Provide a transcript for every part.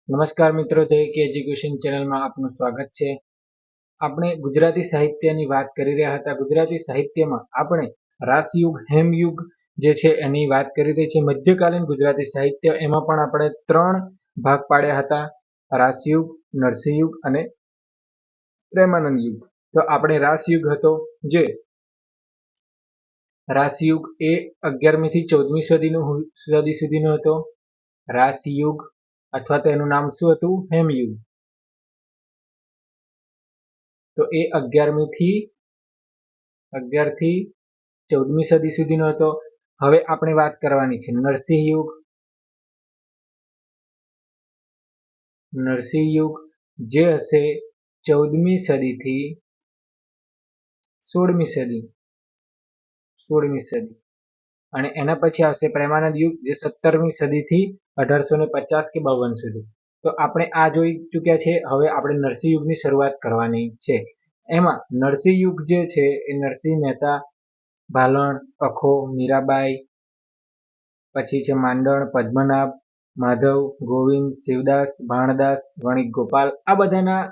નમસ્કાર મિત્રો, કે એજ્યુકેશન ચેનલમાં આપનું સ્વાગત છે. આપણે ગુજરાતી સાહિત્યની વાત કરી રહ્યા હતા. ગુજરાતી સાહિત્યમાં આપણે રાસયુગ, હેમયુગ જે છે એની વાત કરી રહી છે. મધ્યકાલીન ગુજરાતી સાહિત્ય, એમાં પણ આપણે 3 ભાગ પાડ્યા હતા: રાસયુગ, નરસિંહયુગ અને પ્રેમાનંદ યુગ. તો આપણે રાસયુગ હતો, જે રાસયુગ એ 11મી થી 14મી સદી સુધીનો હતો. રાસયુગ અથવા તો એનું નામ શું હતું? હેમયુગ. તો એ 11 થી 14મી સદી સુધીનો હતો. હવે આપણે વાત કરવાની છે નરસિંહ યુગ. નરસિંહ યુગ જે હશે 14મી સદીથી 16મી સદી. અને એના પછી આવશે પ્રેમાનંદ યુગ, જે 17મી સદીથી 1850 કે 52 સુધી. તો આપણે આ જોઈ ચૂક્યા છે. હવે આપણે નરસિંહ યુગની શરૂઆત કરવાની છે. એમાં નરસિંહ યુગ જે છે એ નરસિંહ મહેતા, ભાલણ, અખો, મીરાબાઈ, પછી છે માંડણ, પદ્મનાભ, માધવ, ગોવિંદ, શિવદાસ, ભાણદાસ, વણિક ગોપાલ, આ બધાના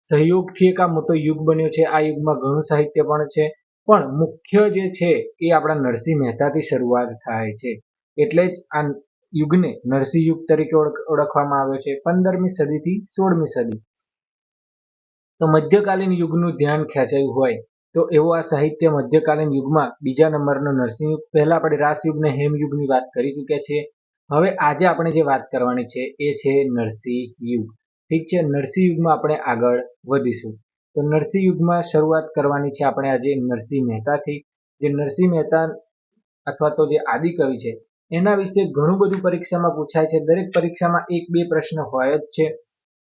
સહયોગથી એક આ મોટો યુગ બન્યો છે. આ યુગમાં ઘણું સાહિત્ય પણ છે, પણ મુખ્ય જે છે એ આપણા નરસિંહ મહેતાથી શરૂઆત થાય છે. એટલે જ આ યુગને નરસિંહ યુગ તરીકે ઓળખવામાં આવે છે. 15મી સદીથી 16મી સદી. તો મધ્યકાલીન યુગનું ધ્યાન ખેંચાયું હોય તો એવો આ સાહિત્ય મધ્યકાલીન યુગમાં બીજા નંબરનો નરસિંહ યુગ. પહેલા આપણે રાસયુગ ને હેમયુગની વાત કરી ચૂક્યા છીએ. હવે આજે આપણે જે વાત કરવાની છે એ છે નરસિંહ યુગ. ઠીક છે, નરસિંહ યુગમાં આપણે આગળ વધીશું. તો નરસિંહ યુગમાં શરૂઆત કરવાની છે આપણે આજે નરસિંહ મહેતાથી. જે નરસિંહ મહેતા અથવા તો જે આદિકવિ છે, એના વિશે ઘણું બધું પરીક્ષામાં પૂછાય છે. દરેક પરીક્ષામાં 1-2 પ્રશ્ન હોય જ છે.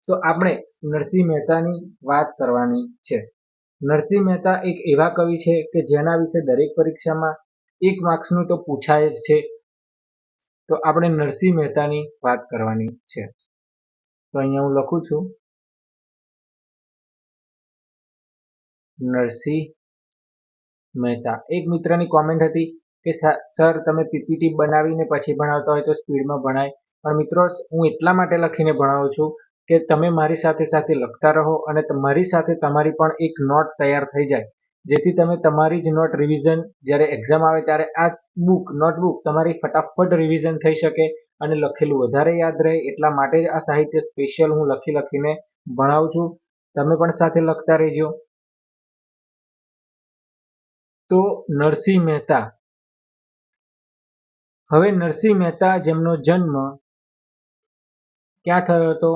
તો આપણે નરસિંહ મહેતાની વાત કરવાની છે. નરસિંહ મહેતા એક એવા કવિ છે કે જેના વિશે દરેક પરીક્ષામાં 1 માર્ક્સનું તો પૂછાય જ છે. તો આપણે નરસિંહ મહેતાની વાત કરવાની છે. તો અહીંયા હું લખું છું નરસિંહ મહેતા. એક મિત્રની કોમેન્ટ હતી કે સર તમે પીપીટી બનાવીને પછી ભણાવતા હોય તો સ્પીડમાં ભણાય. પણ મિત્રો, હું એટલા માટે લખીને ભણાવું છું કે તમે મારી સાથે સાથે લખતા રહો અને મારી સાથે તમારી પણ એક નોટ તૈયાર થઈ જાય, જેથી તમે તમારી જ નોટ રિવિઝન જ્યારે એક્ઝામ આવે ત્યારે આ નોટબુક તમારી ફટાફટ રિવિઝન થઈ શકે અને લખેલું વધારે યાદ રહે. એટલા માટે જ આ સાહિત્ય સ્પેશિયલ હું લખીને ભણાવું છું. તમે પણ સાથે લખતા રહેજો. તો નરસિંહ મહેતા. હવે નરસિંહ મહેતા જેમનો જન્મ ક્યાં થયો હતો?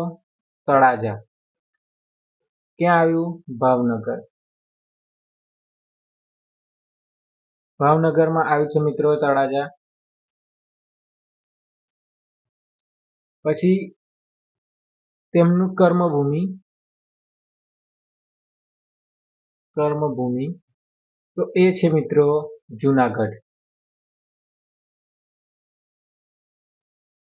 તળાજા. ક્યાં આવ્યું? ભાવનગર. ભાવનગરમાં આવ્યું છે મિત્રો તળાજા. પછી તેમનું કર્મભૂમિ તો એ છે મિત્રો જુનાગઢ.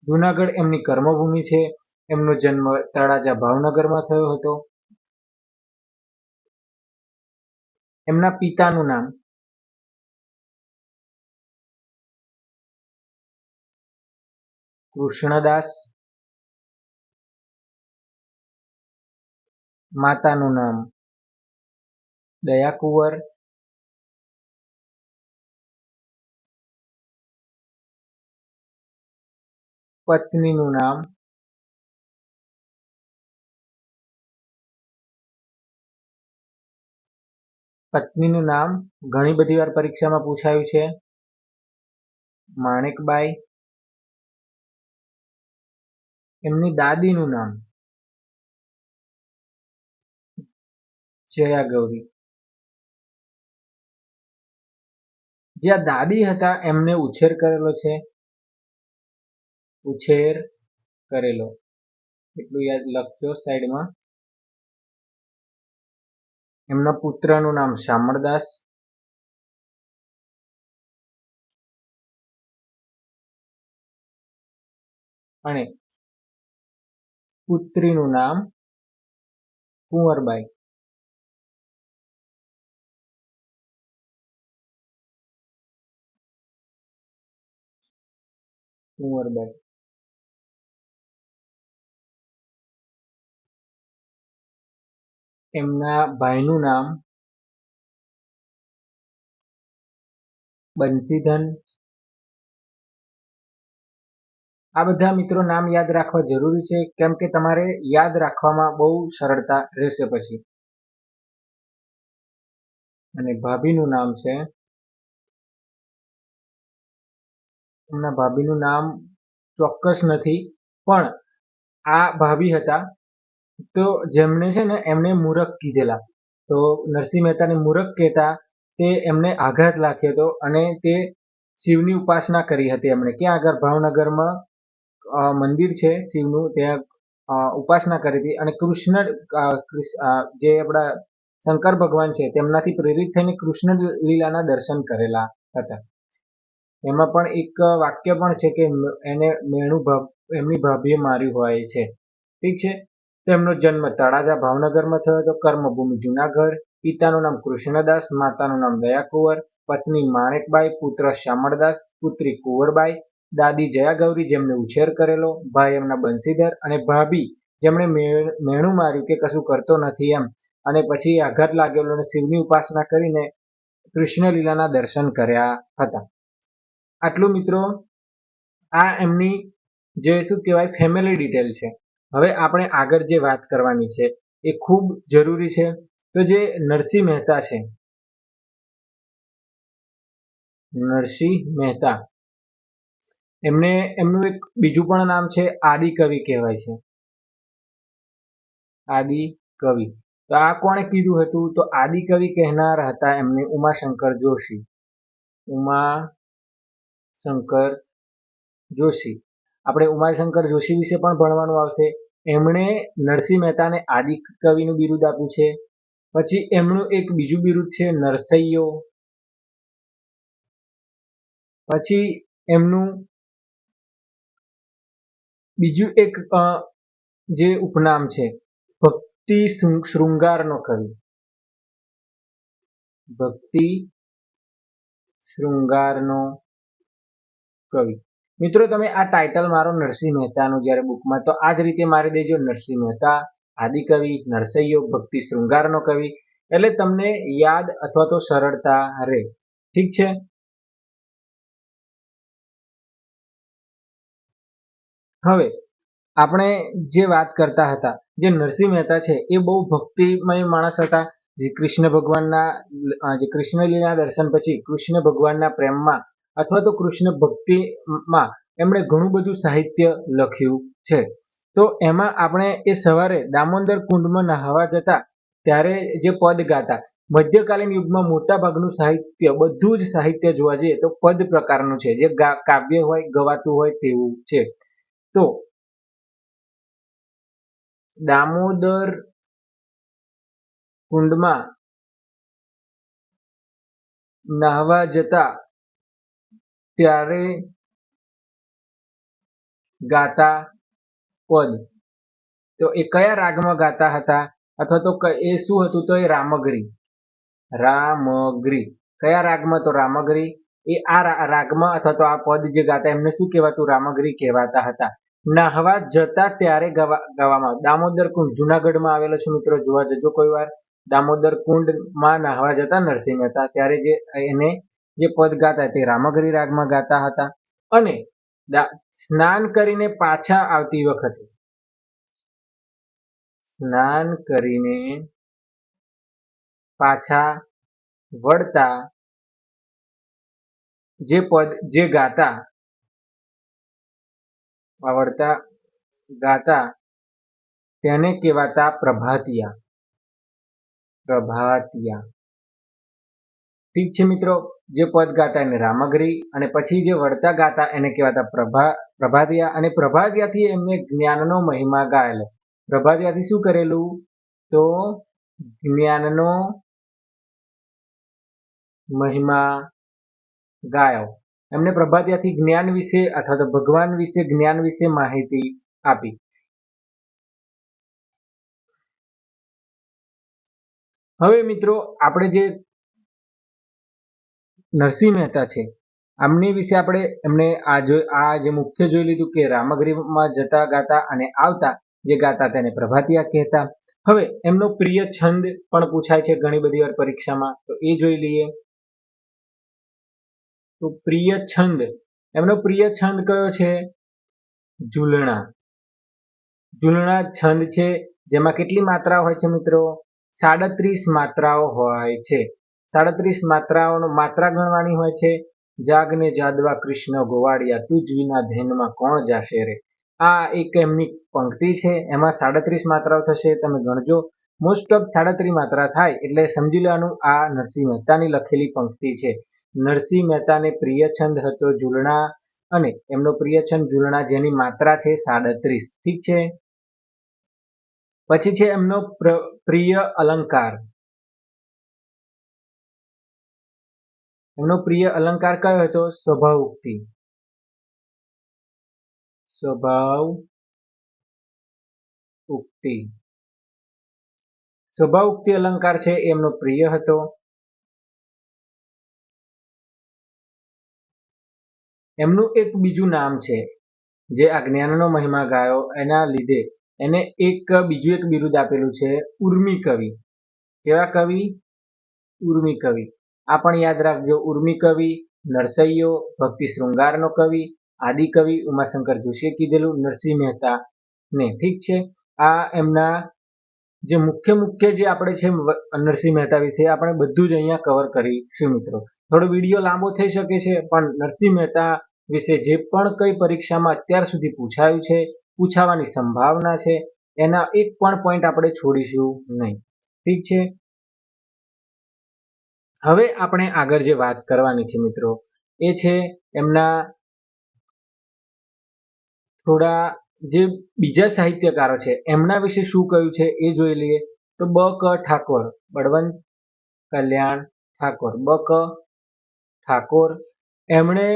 જુનાગઢ એમની કર્મભૂમિ છે. એમનો જન્મ તળાજા ભાવનગરમાં થયો હતો. એમના પિતાનું નામ કૃષ્ણદાસ, માતાનું નામ દયાકુંવર, પત્નીનું નામ ઘણી બધી વાર પરીક્ષામાં પૂછાયું છે, માણેકબાઈ. એમની દાદીનું નામ જયા ગૌરી. જે આ દાદી હતા એમને ઉછેર કરેલો. એટલું યાદ લખજો સાઈડમાં. એમના પુત્રનું નામ શામળદાસ અને પુત્રીનું નામ કુંવરબાઈ. એમના ભાઈનું નામ બંસીધન. આ બધા મિત્રો નામ યાદ રાખવા જરૂરી છે, કેમ કે તમારે યાદ રાખવામાં બહુ સરળતા રહેશે પછી. અને ભાભીનું નામ છે, એમના ભાભીનું નામ ચોક્કસ નથી, પણ આ ભાભી હતા તો જેમને છે ને એમને મૂરખ કીધેલા. તો નરસિંહ મહેતાને મૂરખ કહેતા તે એમને આઘાત લાગ્યો હતો અને તે શિવની ઉપાસના કરી હતી. એમણે ક્યાં આગળ ભાવનગરમાં મંદિર છે શિવનું, ત્યાં ઉપાસના કરી હતી અને કૃષ્ણ જે આપણા શંકર ભગવાન છે તેમનાથી પ્રેરિત થઈને કૃષ્ણ લીલાના દર્શન કરેલા હતા. એમાં પણ એક વાક્ય પણ છે કે એને એમની ભાભીએ માર્યું હોય છે. ઠીક છે. તેમનો જન્મ તળાજા ભાવનગરમાં થયો હતો. કર્મભૂમિ જુનાગઢ. પિતાનું નામ કૃષ્ણદાસ, માતાનું નામ દયાકુંવર, પત્ની માણેકબાઈ, પુત્ર શામળદાસ, પુત્રી કુંવરબાઈ, દાદી જયાગૌરી જેમને ઉછેર કરેલો, ભાઈ એમના બંસીધર અને ભાભી જેમણે મેણું માર્યું કે કશું કરતો નથી એમ, અને પછી આઘાત લાગેલો અને શિવની ઉપાસના કરીને કૃષ્ણ લીલાના દર્શન કર્યા હતા. આટલું મિત્રો આ એમની જે શું કહેવાય ફેમિલી ડિટેલ છે. હવે આપણે આગળ જે વાત કરવાની છે એ ખૂબ જરૂરી છે. તો જે નરસિંહ મહેતા છે, નરસિંહ મહેતા, એમનું એક બીજું પણ નામ છે આદિકવિ કહેવાય છે. આદિકવિ. તો આ કોણે કીધું હતું? તો આદિકવિ કહેનાર હતા એમને ઉમાશંકર જોશી. ઉમાશંકર જોશી. આપણે ઉમાશંકર જોશી વિશે પણ ભણવાનું આવશે. એમણે નરસિંહ મહેતાને આદિકવિનું બિરુદ આપ્યું છે. પછી એમનું એક બીજું બિરુદ છે નરસૈયો. પછી એમનું બીજું એક જે ઉપનામ છે ભક્તિ શૃંગારનો કવિ. ભક્તિ શૃંગારનો કવિ. મિત્રો તમે આ ટાઇટલ મારો નરસિંહ મહેતાનું જ્યારે બુકમાં, તો આ જ રીતે મારી દેજો નરસિંહ મહેતા, આદિકવિ, નરસૈયો, ભક્તિ શૃંગારનો કવિ, એટલે તમને યાદ અથવા તો સરળતા રહે. ઠીક છે. હવે આપણે જે વાત કરતા હતા, જે નરસિંહ મહેતા છે એ બહુ ભક્તિમય માણસ હતા. જે કૃષ્ણ ભગવાનના જે કૃષ્ણ લીલા દર્શન પછી કૃષ્ણ ભગવાનના પ્રેમમાં અથવા તો કૃષ્ણ ભક્તિમાં એમણે ઘણું બધું સાહિત્ય લખ્યું છે. તો એમાં આપણે એ સવારે દામોદર કુંડમાં નહાવા જતા ત્યારે જે પદ ગાતા, મધ્યકાલીન યુગમાં મોટા ભાગનું સાહિત્ય, બધું જ સાહિત્ય જોવા જઈએ તો પદ પ્રકારનું છે, જે કાવ્ય હોય, ગવાતું હોય તેવું છે. તો દામોદર કુંડમાં નહાવા જતા ત્યારે ગાતા પદ, તો એ કયા રાગમાં ગાતા હતા અથવા તો એ શું હતું? તો એ રામગરી. રામગરી. કયા રાગમાં? તો રામગરી. એ આ રાગમાં અથવા તો આ પદ જે ગાતા એમને શું કહેવાતું? રામગરી કહેવાતા હતા. નહાવા જતા ત્યારે ગાવામાં. દામોદર કુંડ જુનાગઢમાં આવેલો છે મિત્રો, જોવા જજો કોઈ વાર. દામોદર કુંડમાં નહાવા જતા નરસિંહ મહેતા ત્યારે એને જે પદ ગાતા તે રામગરી રાગમાં ગાતા હતા. અને સ્નાન કરીને પાછા આવતી વખતે, સ્નાન કરીને પાછા વળતા જે પદ જે ગાતા તેને કહેવાતા પ્રભાતિયા. પ્રભાતિયા. ઠીક છે મિત્રો. જે પદ ગાતા એને રામગરી અને પછી જે વળતા ગાતા એને કહેવાતા પ્રભાતિયા. અને પ્રભાતિયાથી એમને જ્ઞાનનો મહિમા ગાયેલો. પ્રભાતિયાથી શું કરેલું? તો જ્ઞાનનો મહિમા ગાયો. એમને પ્રભાતિયાથી જ્ઞાન વિશે અથવા તો ભગવાન વિશે, જ્ઞાન વિશે માહિતી આપી. હવે મિત્રો આપણે જે નરસિંહ મહેતા છે આમની વિશે આપણે એમને આ જે મુખ્ય જોઈ લીધું કે રામગરીમાં જતા ગાતા અને આવતા જે ગાતા તેને પ્રભાતિયા કહેતા. હવે એમનો પ્રિય છંદ પણ પૂછાય છે ઘણી બધી વાર પરીક્ષામાં, તો એ જોઈ લઈએ. તો પ્રિય છંદ, એમનો પ્રિય છંદ કયો છે? ઝૂલણા. ઝૂલણા છંદ છે, જેમાં કેટલી માત્રાઓ હોય છે મિત્રો? 37 માત્રાઓ હોય છે. 37 માત્રાઓનો માત્રા ગણવાની હોય છે. જાગને જાદવા કૃષ્ણ ગોવાળિયા, તુજ વિના ધ્યાનમાં કોણ જાશે રે. આ એક એમની પંક્તિ છે, એમાં 37 માત્રાઓ થશે. તમે ગણજો. મોસ્ટ ઓફ 37 માત્રા થાય એટલે સમજી લેવાનું આ નરસિંહ મહેતાની લખેલી પંક્તિ છે. નરસિંહ મહેતાને પ્રિય છંદ હતો ઝૂલણા, અને એમનો પ્રિય છંદ ઝૂલણા, જેની માત્રા છે 37. ઠીક છે. પછી છે એમનો પ્રિય અલંકાર. એમનો પ્રિય અલંકાર કયો હતો? સ્વભાવોક્તિ. સ્વભાવોક્તિ. સ્વભાવોક્તિ અલંકાર છે એમનો પ્રિય હતો. એમનું એક બીજું નામ છે, જે આ જ્ઞાનનો મહિમા ગાયો એના લીધે એને બીજું એક બિરુદ આપેલું છે, ઉર્મી કવિ. કેવા કવિ? ઉર્મી કવિ. આ પણ યાદ રાખજો. ઉર્મી કવિ, નરસૈયો, ભક્તિ શૃંગારનો કવિ, આદિકવિ ઉમાશંકર જોશીએ કીધેલું નરસિંહ મહેતા ને. ઠીક છે. આ એમના જે મુખ્ય જે આપણે છે નરસિંહ મહેતા વિશે આપણે બધું જ અહીંયા કવર કરીશું મિત્રો. થોડો વિડીયો લાંબો થઈ શકે છે, પણ નરસિંહ મહેતા વિશે જે પણ કઈ પરીક્ષામાં અત્યાર સુધી પૂછાયું છે, પૂછાવાની સંભાવના છે, એના એક પણ પોઈન્ટ આપણે છોડીશું નહીં. ઠીક છે. હવે આપણે આગળ જે વાત કરવાની છે મિત્રો, એ છે એમના થોડા જે બીજા સાહિત્યકારો છે એમના વિશે શું કહ્યું છે એ જોઈ લઈએ. તો બ ક ઠાકોર, બળવંત કલ્યાણ ઠાકોર. બ ક ઠાકોર, એમણે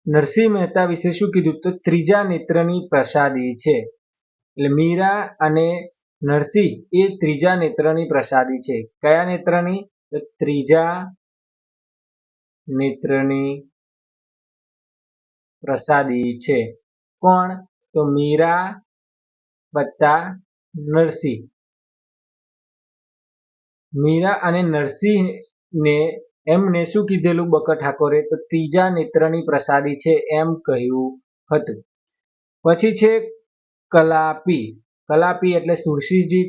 નરસિંહ મહેતા વિશે શું કીધું? તો ત્રીજા નેત્રની પ્રસાદી છે. એટલે મીરા અને નરસિંહ એ ત્રીજા નેત્રની પ્રસાદી છે. કયા નેત્રની? તો ત્રીજા નેત્રની પ્રસાદી છે. કોણ? તો મીરા વત્તા નરસિંહ. મીરા અને નરસિંહ ને એમને શું કીધેલું બક ઠાકોરે? તો ત્રીજા નેત્રની પ્રસાદી છે એમ કહ્યું હતું. પછી છે કલાપી. કલાપી એટલે સુરસિંહજી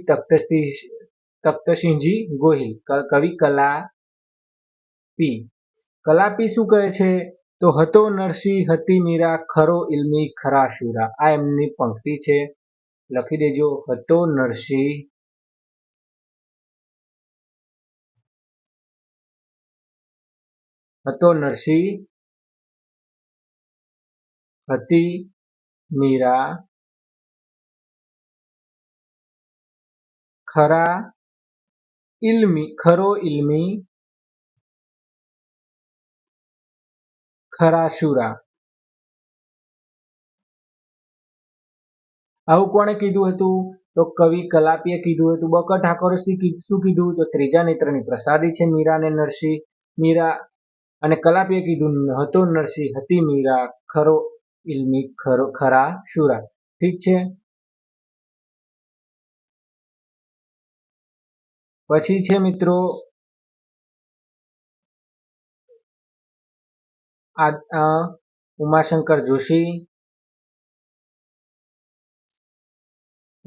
તખ્તસિંહજી ગોહિલ, કવિ કલાપી. કલાપી શું કહે છે? તો હતો નરસિંહ હતી મીરા, ખરો ઇલ્મી ખરા શુરા. આ એમની પંક્તિ છે, લખી દેજો. હતો નરસિંહ હતી મીરા, ખરો ઇલ્મી ખરા શુરા. આવું કોણે કીધું હતું? તો કવિ કલાપીએ કીધું હતું. બક ઠાકોરે શું કીધું? તો ત્રીજા નેત્રની પ્રસાદી છે મીરા અને નરસિંહ. મીરા અને કલાપીએ કીધું હતો નરસિંહ હતી મીરા, ખરો ઇલ્મી ખરા શુરા. ઠીક છે. પછી છે મિત્રો ઉમાશંકર જોશી.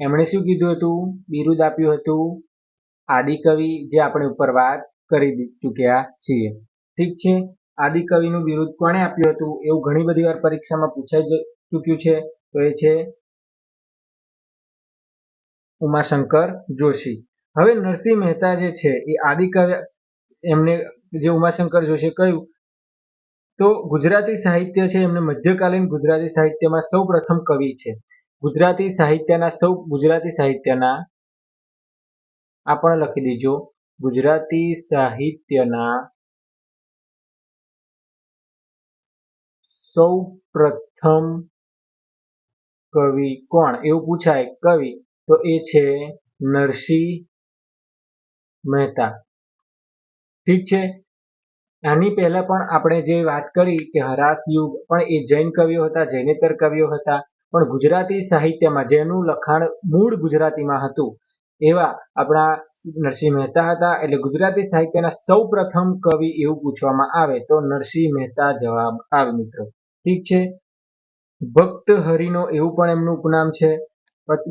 એમણે શું કીધું હતું? બિરુદ આપ્યું હતું આદિકવિ, જે આપણે ઉપર વાત કરી ચૂક્યા છીએ. ઠીક છે. આદિકવિનું બિરુદ કોણે આપ્યું હતું? એવું ઘણી બધી વાર પરીક્ષામાં પૂછાઈ ચૂક્યું છે. તો એ છે ઉમાશંકર જોશી. હવે નરસિંહ મહેતા જે છે એ આદિકવિ, એમને જે ઉમાશંકર જોશીએ કહ્યું, તો ગુજરાતી સાહિત્ય છે એમને મધ્યકાલીન ગુજરાતી સાહિત્યમાં સૌ પ્રથમ કવિ છે. ગુજરાતી સાહિત્યના આ પણ લખી દેજો. ગુજરાતી સાહિત્યના સૌ પ્રથમ કવિ કોણ? એવું પૂછાય કવિ, તો એ છે નરસિંહ મહેતા. ઠીક છે. આની પહેલા પણ આપણે જે વાત કરી કે હરાસ યુગ, પણ એ જૈન કવિઓ હતા, જૈનેતર કવિઓ હતા. પણ ગુજરાતી સાહિત્યમાં જેનું લખાણ મૂળ ગુજરાતીમાં હતું એવા આપણા નરસિંહ મહેતા હતા. એટલે ગુજરાતી સાહિત્યના સૌ પ્રથમ કવિ એવું પૂછવામાં આવે તો નરસિંહ મહેતા જવાબ આવે મિત્રો. ઠીક છે. ભક્ત હરિનો એવું પણ એમનું ઉપનામ છે.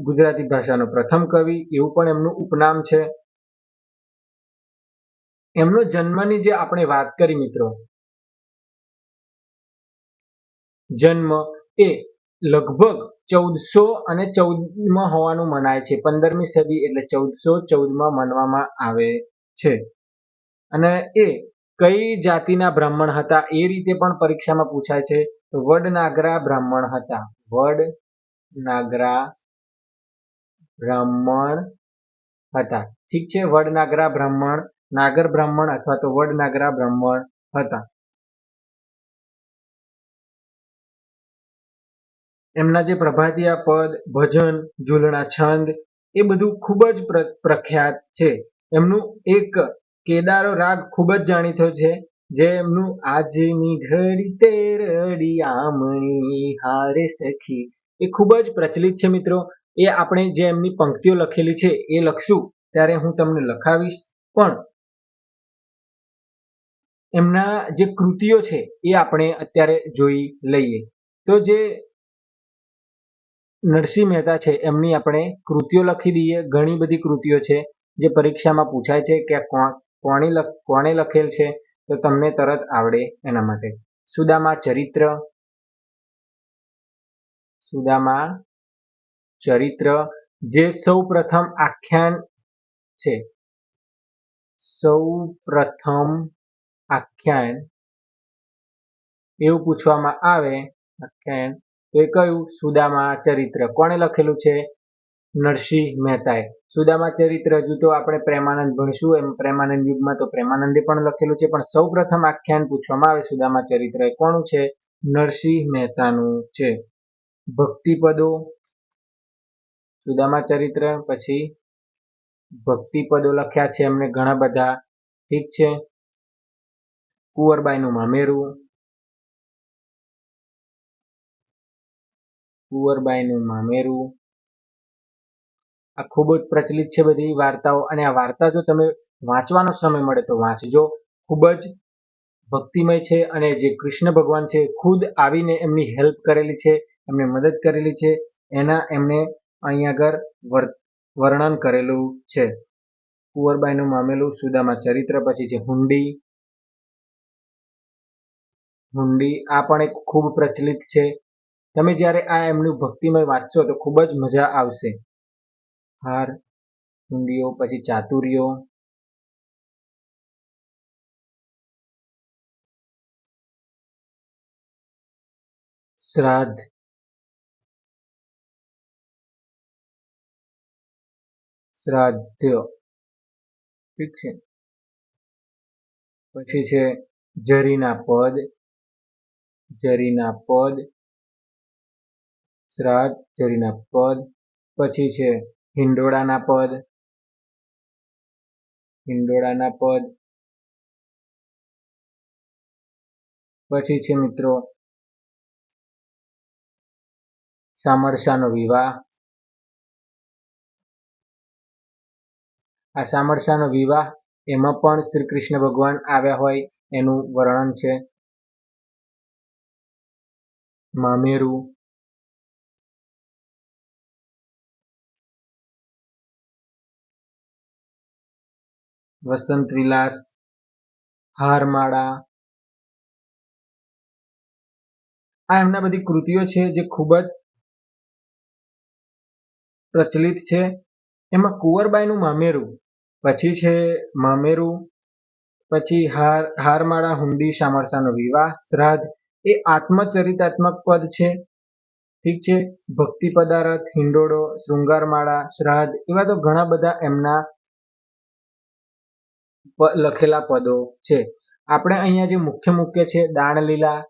ગુજરાતી ભાષાનો પ્રથમ કવિ એવું પણ એમનું ઉપનામ છે. એમનો જન્મની જે આપણે વાત કરી મિત્રો, જન્મ એ લગભગ 1414 હોવાનું મનાય છે. 15મી સદી એટલે 1414 માનવામાં આવે છે. અને એ કઈ જાતિના બ્રાહ્મણ હતા એ રીતે પણ પરીક્ષામાં પૂછાય છે. વડનાગરા બ્રાહ્મણ હતા. વડનાગરા બ્રાહ્મણ હતા. ઠીક છે. વડનાગરા બ્રાહ્મણ, નાગર બ્રાહ્મણ અથવા તો વડનાગરા બ્રાહ્મણ હતા. એમના જે પ્રભાતિયા પદ, ભજન, ઝૂલણા છંદ એ બધું ખૂબ જ પ્રખ્યાત છે. એમનું એક કેદારો રાગ ખૂબ જ જાણીતો છે, જે એમનું આજની ઘડી તે રડી આમણી હારે સખી એ ખૂબ જ પ્રચલિત છે મિત્રો. એ આપણે જે એમની પંક્તિઓ લખેલી છે એ લખશું ત્યારે હું તમને લખાવીશ. પણ એમના જે કૃતિઓ છે એ આપણે અત્યારે જોઈ લઈએ. તો જે નરસિંહ મહેતા છે એમની આપણે કૃતિઓ લખી દઈએ. ઘણી બધી કૃતિઓ છે જે પરીક્ષામાં પૂછાય છે કે કોણે લખેલ છે, તો તમને તરત આવડે એના માટે. સુદામા ચરિત્ર, સુદામા ચરિત્ર જે સૌ પ્રથમ આખ્યાન છે. સૌ પ્રથમ આખ્યાન એવું પૂછવામાં આવે આખ્યાન તો એ કયું? સુદામા ચરિત્ર. કોણે લખેલું છે? નરસિંહ મહેતાએ. સુદામા ચરિત્ર હજુ તો આપણે પ્રેમાનંદ ભણીશું. એમ પ્રેમાનંદ યુગમાં તો પ્રેમાનંદે પણ લખેલું છે. પણ સૌ પ્રથમ આખ્યાન પૂછવામાં આવે સુદામા ચરિત્ર એ કોનું છે? નરસિંહ મહેતાનું છે. ભક્તિપદો, સુદામા ચરિત્ર પછી ભક્તિપદો લખ્યા છે એમને ઘણા બધા. ઠીક છે. કુંવરબાઈનું મામેરું, કુંવરબાઈનું મામેરું આ ખૂબ જ પ્રચલિત છે બધી વાર્તાઓ. અને આ વાર્તા જો તમે વાંચવાનો સમય મળે તો વાંચજો. ખૂબ જ ભક્તિમય છે અને જે કૃષ્ણ ભગવાન છે ખુદ આવીને એમની હેલ્પ કરેલી છે, એમને મદદ કરેલી છે, એમને અહીં આગળ વર્ણન કરેલું છે. કુંવરબાઈનું મામેલું, સુદામા ચરિત્ર પછી છે હુંડી. હુંડી આ પણ એક ખૂબ પ્રચલિત છે. તમે જ્યારે આ એમનું ભક્તિમય વાંચશો તો ખૂબ જ મજા આવશે. હાર, હુંડીઓ પછી ચાતુર્યો, શ્રાદ્ધ, શ્રાદ્ધ ઠીક છે. પછી છે જરીના પદ, જરીના પદ, શ્રાદ્ધ, જરીના પદ. પછી છે હિંડોળાના પદ, હિંડોળાના પદ. પછી છે મિત્રો સામરસાનો વિવાહ. આ સામરસાનો વિવાહ એમાં પણ શ્રી કૃષ્ણ ભગવાન આવ્યા હોય એનું વર્ણન છે. મામેરું, વસંત વિલાસ, હારમાળા આ એમના બધી કૃતિઓ છે જે ખૂબ જ પ્રચલિત છે. એમાં કુંવરબાઈનું મામેરું, પછી છે મામેરું, પછી હારમાળા, હુંડી, સામરસાનો વિવાહ, શ્રાદ્ધ એ આત્મચરિતાત્મક પદ છે. ઠીક છે. ભક્તિ પદારથ, હિંડોળો, શૃંગારમાળા, શ્રાદ્ધ એવા તો ઘણા બધા એમના લખેલા પદો છે. આપણે અહીંયા જે મુખ્ય છે દાણલીલા,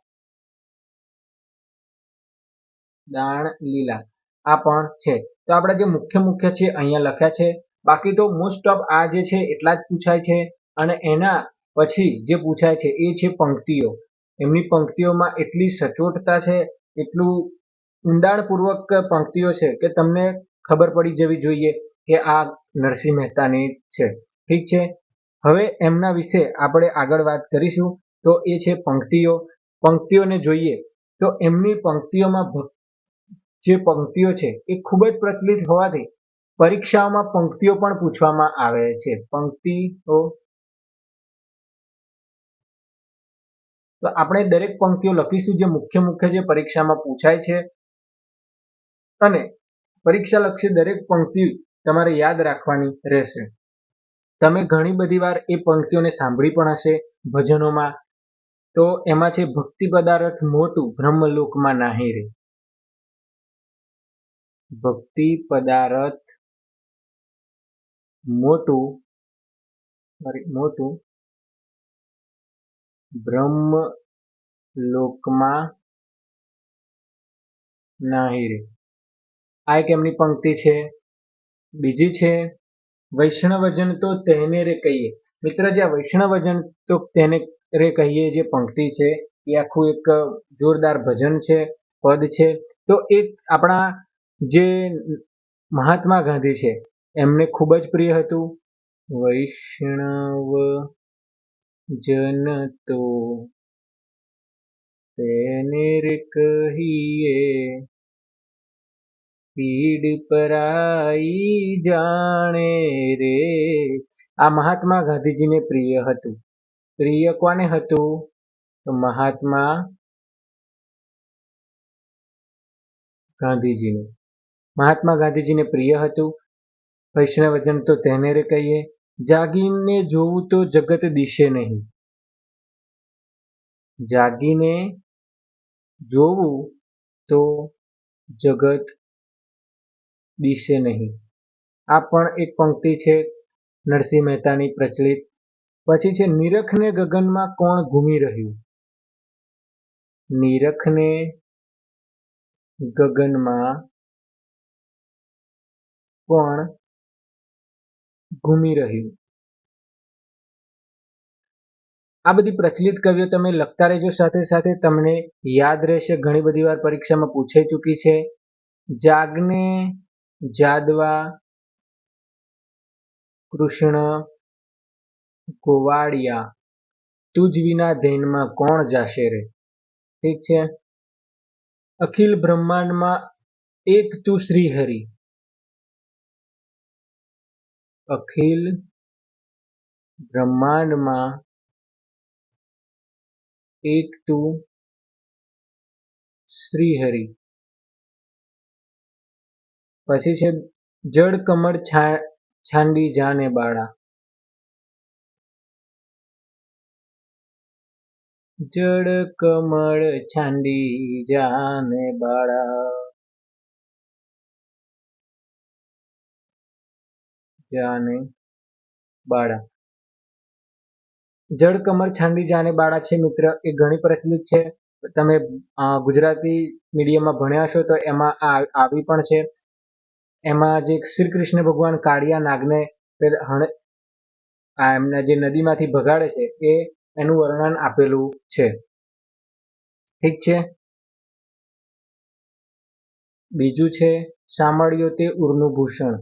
દાણલીલા આ પણ છે. તો આપણા જે મુખ્ય છે અહીંયા લખ્યા છે. બાકી તો મોસ્ટ ઓફ આ જે છે એટલા જ પૂછાય છે. અને એના પછી જે પૂછાય છે એ છે પંક્તિઓ. એમની પંક્તિઓમાં એટલી સચોટતા છે, એટલું ઊંડાણપૂર્વક પંક્તિઓ છે કે તમને ખબર પડી જવી જોઈએ કે આ નરસિંહ મહેતાની છે. ઠીક છે, હવે એમના વિશે આપણે આગળ વાત કરીશું. તો એ છે પંક્તિઓને જોઈએ તો એમની પંક્તિઓમાં જે પંક્તિઓ છે એ ખૂબ જ પ્રચલિત હોવાથી પરીક્ષાઓમાં પંક્તિઓ પણ પૂછવામાં આવે છે. પંક્તિઓ તો આપણે દરેક પંક્તિઓ લખીશું જે મુખ્ય જે પરીક્ષામાં પૂછાય છે, અને પરીક્ષાલક્ષી દરેક પંક્તિ તમારે યાદ રાખવાની રહેશે. તમે ઘણી બધી વાર એ પંક્તિઓને સાંભળી પણ હશે ભજનોમાં. તો એમાં છે, ભક્તિ પદાર્થ મોટું બ્રહ્મલોકમાં નાહી રે. ભક્તિ પદાર્થ મોટું બ્રહ્મલોકમાં નાહી રે. આ એક એમની પંક્તિ છે. બીજી છે, વૈષ્ણવજન તો તેને રે કહીએ. મિત્ર, જે વૈષ્ણવજન તો તેને રે કહીએ જે પંક્તિ છે એ આખું એક જોરદાર ભજન છે, પદ છે. તો એક આપણા જે મહાત્મા ગાંધી છે એમને ખૂબ જ પ્રિય હતું. વૈષ્ણવ જન તો તેને રે કહીએ, પીડ પરાઈ જાણે રે. આ મહાત્મા ગાંધીજીને પ્રિય હતું. પ્રિય કોને હતું? તો મહાત્મા ગાંધીજીને પ્રિય હતું. વૈષ્ણવજન તો તેને રે કહીએ, જાગીને જોવું તો જગત દિશે નહીં. જાગીને જોવું તો જગત દિશે નહીં. આ પણ એક પંક્તિ છે નરસિંહ મહેતાની પ્રચલિત. પછી છે, નિરખને ગગનમાં કોણ ઘૂમી રહ્યું. નિરખને ગગનમાં કોણ ઘૂમી રહ્યું. આ બધી પ્રચલિત કવિઓ તમે લખતા રહેજો, સાથે સાથે તમને યાદ રહેશે. ઘણી બધી વાર પરીક્ષામાં પૂછાઈ ચૂકી છે. જાગને જાદવા કૃષ્ણ ગોવાળિયા, તુજ વિના ધૈનમાં કોણ જાશે રે. ઠીક છે. અખિલ બ્રહ્માંડમાં એક તું શ્રી હરિ. અખિલ બ્રહ્માંડમાં એક તું શ્રી હરિ. પછી છે, જડ કમળ છાંડી જાને બાળા. જડ કમળ છાંડી જાને બાળા. જાને બાળા. જડ કમળ છાંડી જાને બાળા છે મિત્ર, એ ઘણી પ્રચલિત છે. તમે ગુજરાતી મીડિયમમાં ભણ્યા છો તો એમાં આવી પણ છે. એમાં જે શ્રી કૃષ્ણ ભગવાન કાળિયા નાગને એમને જે નદીમાંથી ભગાડે છે એ એનું વર્ણન આપેલું છે. ઠીક છે. બીજું છે, સાંભળ્યો તે ઉરનું ભૂષણ.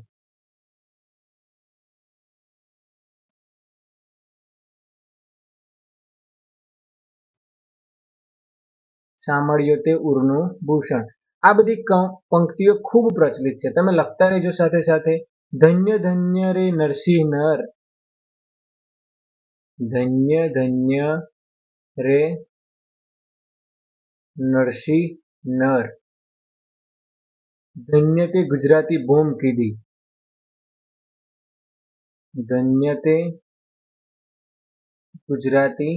સાંભળ્યો તે ઉરનું ભૂષણ. આ બધી પંક્તિઓ ખૂબ પ્રચલિત છે. તમે લખતા રહેજો સાથે સાથે. ધન્ય ધન્ય રે નરસિંહ નર. ધન્ય ધન્ય રે નરસિંહ નર. ધન્ય તે ગુજરાતી બોમ કીધી. ધન્ય તે ગુજરાતી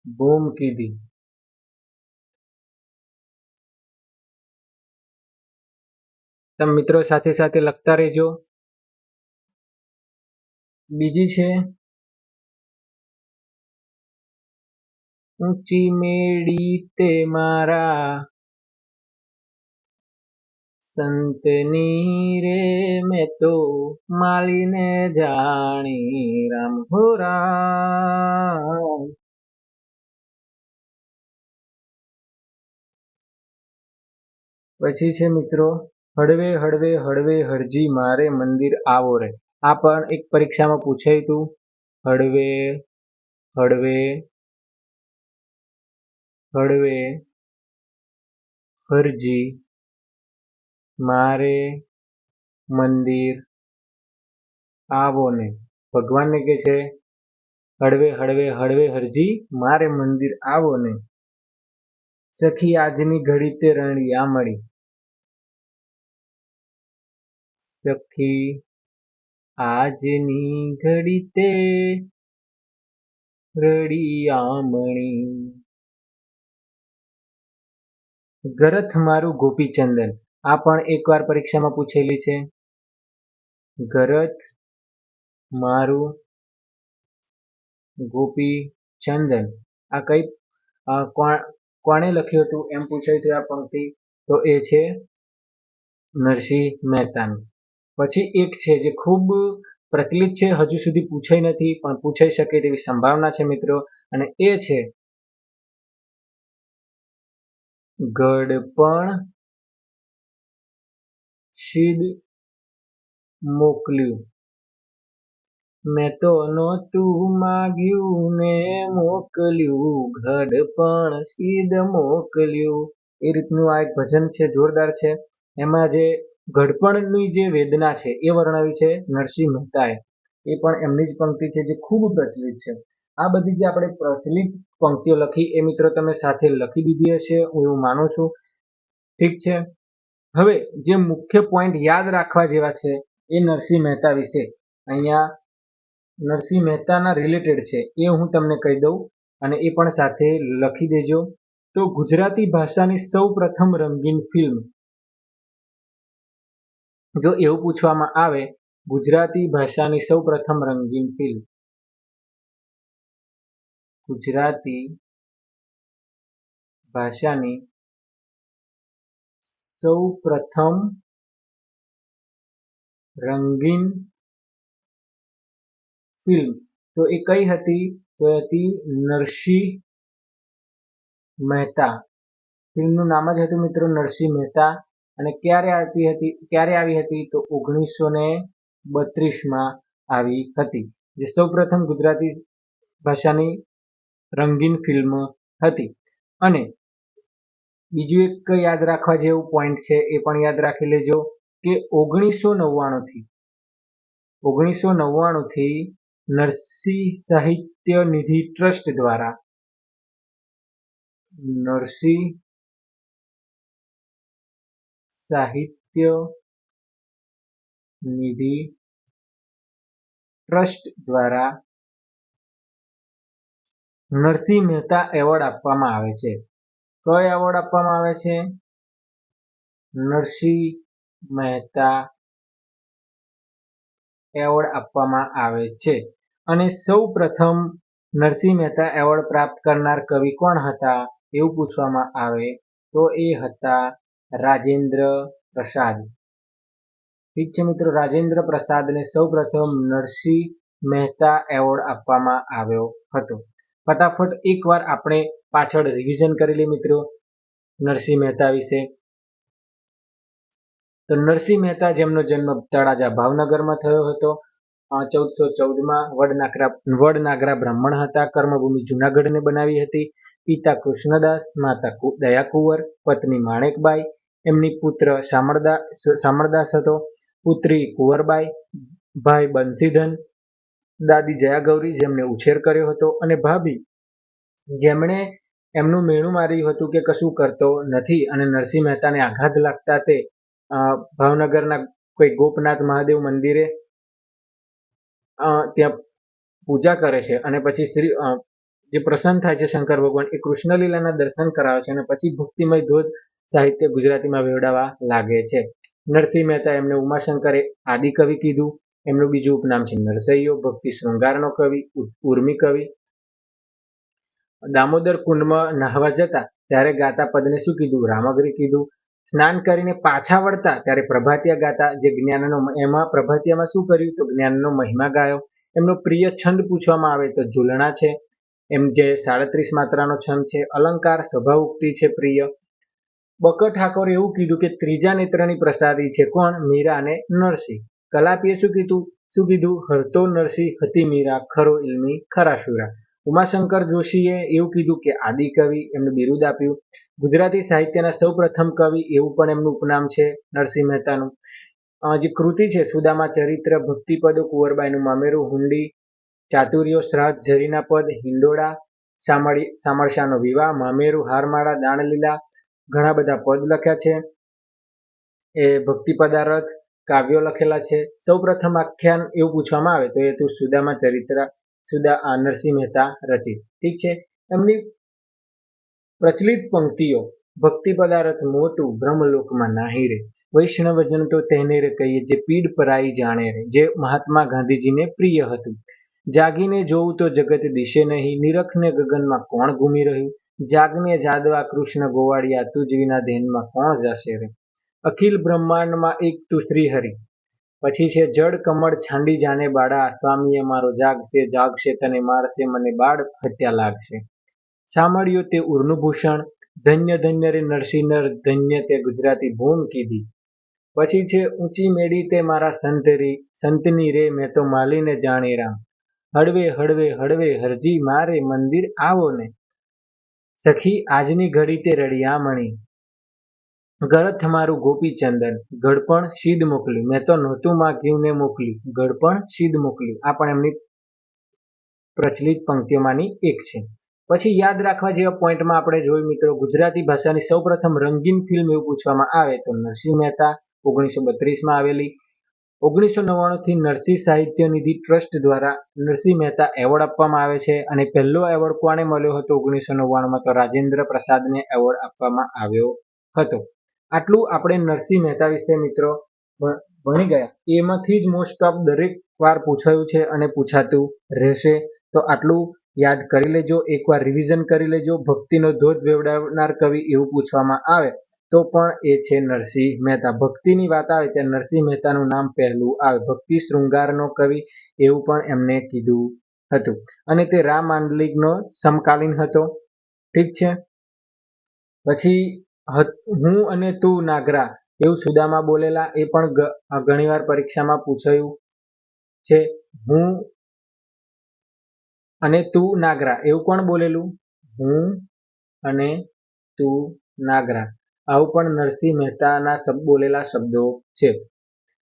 બોમ કીધી. તમે મિત્રો સાથે સાથે લખતા રહેજો. બીજી છે, ઊંચી મેળી તે મારા સંતની રે, મેં તો માલીને જાણી રામ હો રામ. પછી છે મિત્રો, હળવે હળવે હળવે હરજી મારે મંદિર આવો રે. આ પણ એક પરીક્ષામાં પૂછાયું હતું. હળવે હળવે હળવે હરજી મારે મંદિર આવો ને. ભગવાનને કે છે હળવે હળવે હળવે હરજી મારે મંદિર આવો ને. સખી આજની ઘડી તે રણિયા મળી. સખી આજની ઘડી તે રળિયામણી. ગરથ મારું ગોપીચંદન. આ પણ એકવાર પરીક્ષામાં પૂછેલી છે. ગરથ મારું ગોપીચંદન. આ કઈ કોણે લખ્યું હતું એમ પૂછાયું હતું આ પંક્તિ. તો એ છે નરસિંહ મહેતાનું. પછી એક છે જે ખૂબ પ્રચલિત છે, હજુ સુધી પૂછાઈ નથી પણ પૂછાઈ શકે તેવી સંભાવના છે મિત્રો, અને એ છે ગળપણ શીદ મોકલ્યું. મેં તો નહોતું માગ્યું ને મોકલ્યું, ગળપણ શીદ મોકલ્યું. એ રીતનું આ એક ભજન છે, જોરદાર છે. એમાં જે ગળપણની જે વેદના છે એ વર્ણવી છે નરસિંહ મહેતાએ. એ પણ એમની જ પંક્તિ છે જે ખૂબ પ્રચલિત છે. આ બધી જે આપણે પ્રચલિત પંક્તિઓ લખી એ મિત્રો તમે સાથે લખી દીધી હશે, હું એવું માનું છું. ઠીક છે. હવે જે મુખ્ય પોઈન્ટ યાદ રાખવા જેવા છે એ નરસિંહ મહેતા વિશે અહીંયા નરસિંહ મહેતાના રિલેટેડ છે એ હું તમને કહી દઉં, અને એ પણ સાથે લખી દેજો. તો ગુજરાતી ભાષાની સૌ પ્રથમ રંગીન ફિલ્મ, જો એવું પૂછવામાં આવે ગુજરાતી ભાષાની સૌ પ્રથમ રંગીન ફિલ્મ, ગુજરાતી ભાષાની સૌ પ્રથમ રંગીન ફિલ્મ, તો એ કઈ હતી? તો હતી નરસિંહ મહેતા. ફિલ્મનું નામ જ હતું મિત્રો નરસિંહ મહેતા. અને ક્યારે આવી હતી? તો 1932માં આવી હતી, જે સૌપ્રથમ ગુજરાતી ભાષાની રંગીન ફિલ્મ હતી. અને બીજું એક યાદ રાખવા જેવું પોઈન્ટ છે એ પણ યાદ રાખી લેજો કે 1999 થી નરસિંહ સાહિત્ય નિધિ ટ્રસ્ટ દ્વારા નરસિંહ સાહિત્ય નિધિ ટ્રસ્ટ દ્વારા નરસિંહ મહેતા એવોર્ડ આપવામાં આવે છે. કયો એવોર્ડ આપવામાં આવે છે? નરસિંહ મહેતા એવોર્ડ આપવામાં આવે છે. અને સૌ પ્રથમ નરસિંહ મહેતા એવોર્ડ પ્રાપ્ત કરનાર કવિ કોણ હતા એવું પૂછવામાં આવે તો એ હતા રાજેન્દ્ર પ્રસાદ. ઠીક છે મિત્રો, રાજેન્દ્ર પ્રસાદને સૌ પ્રથમ નરસિંહ મહેતા એવોર્ડ આપવામાં આવ્યો હતો. ફટાફટ એકવાર આપણે પાછળ રિવિઝન કરી લઈએ મિત્રો નરસિંહ મહેતા વિશે. તો નરસિંહ મહેતા જેમનો જન્મ તળાજા ભાવનગરમાં થયો હતો 1414માં. વડનાગરા બ્રાહ્મણ હતા. કર્મભૂમિ જુનાગઢને બનાવી હતી. પિતા કૃષ્ણદાસ, માતા દયાકુંવર, પત્ની માણેકબાઈ, એમની પુત્ર શામળદાસ હતો, પુત્રી કુંવરબાઈ, ભાઈ બંસીધન, દાદી જયાગૌરી જેમને ઉછેર કર્યો હતો, અને ભાભી જેમણે એમનું મેણું માર્યું હતું કે કશું કરતો નથી, અને નરસિંહ મહેતાને આઘાત લાગતા તે ભાવનગરના કોઈ ગોપનાથ મહાદેવ મંદિરે ત્યાં પૂજા કરે છે, અને પછી જે પ્રસન્ન થાય છે શંકર ભગવાન, એ કૃષ્ણલીલાના દર્શન કરાવે છે, અને પછી ભક્તિમય ધોધ સાહિત્ય ગુજરાતીમાં વેવડાવવા લાગે છે. નરસિંહ મહેતા એમને ઉમાશંકરે આદિકવિ કીધું. એમનું બીજું ઉપનામ છે નરસૈયો, ભક્તિ શૃંગારનો કવિ, ઉર્મી કવિ. દામોદર કુંડમાં નહાવા જતા ત્યારે ગાતા પદને શું કીધું? રામગરી કીધું. સ્નાન કરીને પાછા વળતા ત્યારે પ્રભાતિયા ગાતા, જે એમાં પ્રભાતિયામાં શું કર્યું? તો જ્ઞાનનો મહિમા ગાયો. એમનો પ્રિય છંદ પૂછવામાં આવે તો ઝૂલણા છે, એમ જે 37 માત્રાનો છંદ છે. અલંકાર, સભાઉક્તિ છે પ્રિય. બકર ઠાકોરે એવું કીધું કે ત્રીજા નેત્રની પ્રસાદી છે કોણ? મીરા અને નરસિંહ. કલાપીએ શું કીધું? હરતો નરસિંહ હતી મીરા, ખરો ઇલ્મી ખરા શુરા. ઉમાશંકર જોશીએ એવું કીધું કે આદિકવિ, એમનું બિરુદ આપ્યું. ગુજરાતી સાહિત્યના સૌ પ્રથમ કવિ એવું પણ એમનું ઉપનામ છે નરસિંહ મહેતાનું. જે કૃતિ છે સુદામા ચરિત્ર, ભક્તિપદો, કુંવરબાઈનું મામેરું, હુંડી, ચાતુર્યો, શ્રાદ્ધ, ઝરીના પદ, હિંડોળા, શામળશાનો વિવાહ, મામેરું, હારમાળા, દાણલીલા, ઘણા બધા પદ લખ્યા છે. એ ભક્તિપદારથ કાવ્યો લખેલા છે. સૌ પ્રથમ આખ્યાન એવું પૂછવામાં આવે તો એ હતું સુદામા ચરિત્ર, નરસિંહ મહેતા રચિત. ઠીક છે. એમની પ્રચલિત પંક્તિઓ: ભક્તિ પદાર્થ મોટું બ્રહ્મલોકમાં નાહી રે, વૈષ્ણવજન તો તેને રે કહીએ જે પીડ પરાઈ જાણે રે, જે મહાત્મા ગાંધીજીને પ્રિય હતું. જાગીને જોવું તો જગત દિશે નહીં, નિરખને ગગનમાં કોણ ઘૂમી રહ્યું, જાગને જાદવા કૃષ્ણ ગોવાળિયા, તુજ વિના ધ્યાનમાં કોણ જશે રે, અખિલ બ્રહ્માંડમાં એક તું શ્રી હરિ. પછી છે જડ કમળ છાંડી જાને બાળા, સ્વામીએ મારો જાગશે તને મારશે, મને બાળ હત્યા લાગશે. સાંભળ્યો તે ઉરનું ભૂષણ, ધન્ય ધન્ય રે નરસિંહ નર, ધન્ય તે ગુજરાતી ભૂમ કીધી. પછી છે ઊંચી મેળી તે મારા સંતની રે, મેં તો માલીને જાણે રામ, હળવે હળવે હળવે હરજી મારે મંદિર આવો ને, સખી આજની ઘડી તે રળિયામણી, ગળથ મારું ગોપીચંદન, ગળપણ શીદ મોકલ્યું, મેં તો નહોતું માગ્યું ને મોકલ્યું, ગળપણ શીદ મોકલ્યું. આ પણ એમની પ્રચલિત પંક્તિઓમાંની એક છે. પછી યાદ રાખવા જેવા પોઈન્ટમાં આપણે જોયું મિત્રો, ગુજરાતી ભાષાની સૌપ્રથમ રંગીન ફિલ્મ એવું પૂછવામાં આવે તો નરસિંહ મહેતા 1932માં આવેલી. 1999 થી નરસિંહ સાહિત્ય નિધિ ટ્રસ્ટ દ્વારા નરસિંહ મહેતા એવોર્ડ આપવામાં આવે છે. અને પહેલો એવોર્ડ કોને મળ્યો હતો 1999માં? તો રાજેન્દ્ર પ્રસાદને એવોર્ડ આપવામાં આવ્યો હતો. આટલું આપણે નરસિંહ મહેતા વિશે મિત્રો ભણી ગયા. એમાંથી જ મોસ્ટ ઓફ દરેક વાર પૂછાયું છે અને પૂછાતું રહેશે. તો આટલું યાદ કરી લેજો, એકવાર રિવિઝન કરી લેજો. ભક્તિનો ધોધ વેવડાવનાર કવિ એવું પૂછવામાં આવે તો પણ એ છે નરસિંહ મહેતા. ભક્તિની વાત આવે ત્યાં નરસિંહ મહેતાનું નામ પહેલું આવે. ભક્તિ શૃંગારનો કવિ એવું પણ એમને કીધું હતું. અને તે રામ માંડલિકનો સમકાલીન હતો. ઠીક છે. પછી હું અને તું નાગરા એવું સુદામા બોલેલા, એ પણ ઘણીવાર પરીક્ષામાં પૂછાયું છે. હું અને તું નાગરા એવું કોણ બોલેલું? હું અને તું નાગરા. આવું પણ નરસિંહ મહેતાના બોલેલા શબ્દો છે.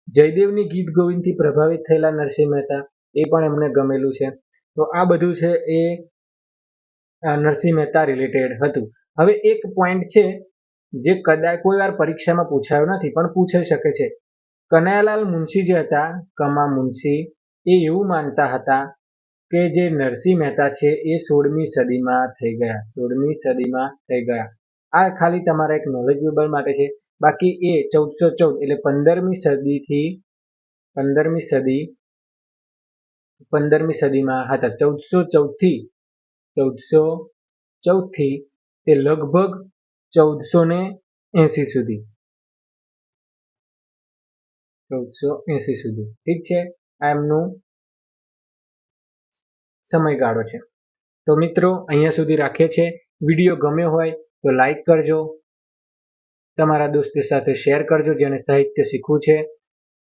જયદેવની ગીત ગોવિંદથી પ્રભાવિત થયેલા નરસિંહ મહેતા, એ પણ એમને ગમેલું છે. તો આ બધું છે એ નરસિંહ મહેતા રિલેટેડ હતું. હવે એક પોઈન્ટ છે જે કદાચ કોઈ વાર પરીક્ષામાં પૂછાયો નથી પણ પૂછાઈ શકે છે. કનૈયાલાલ મુનશી જે હતા, કમા મુનશી, એ એવું માનતા હતા કે જે નરસિંહ મહેતા છે એ 16મી સદીમાં થઈ ગયા. 16મી સદીમાં થઈ ગયા. આ ખાલી તમારા એક નોલેજેબલ માટે છે. બાકી એ 1414 એટલે 15મી સદીમાં હતા. 1414 થી તે લગભગ 1480 સુધી. 1480 સુધી. ઠીક છે. આ એમનું સમયગાળો છે. તો મિત્રો અહીંયા સુધી રાખીએ છીએ. વિડીયો ગમ્યો હોય તો લાઈક કરજો, તમારા દોસ્તો સાથે શેર કરજો જેને સાહિત્ય શીખવું છે.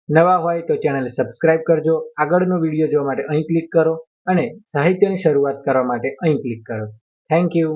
નવા હોય તો ચેનલ સબસ્ક્રાઇબ કરજો. આગળનો વિડીયો જોવા માટે અહીં ક્લિક કરો અને સાહિત્યની શરૂઆત કરવા માટે અહીં ક્લિક કરો. Thank you.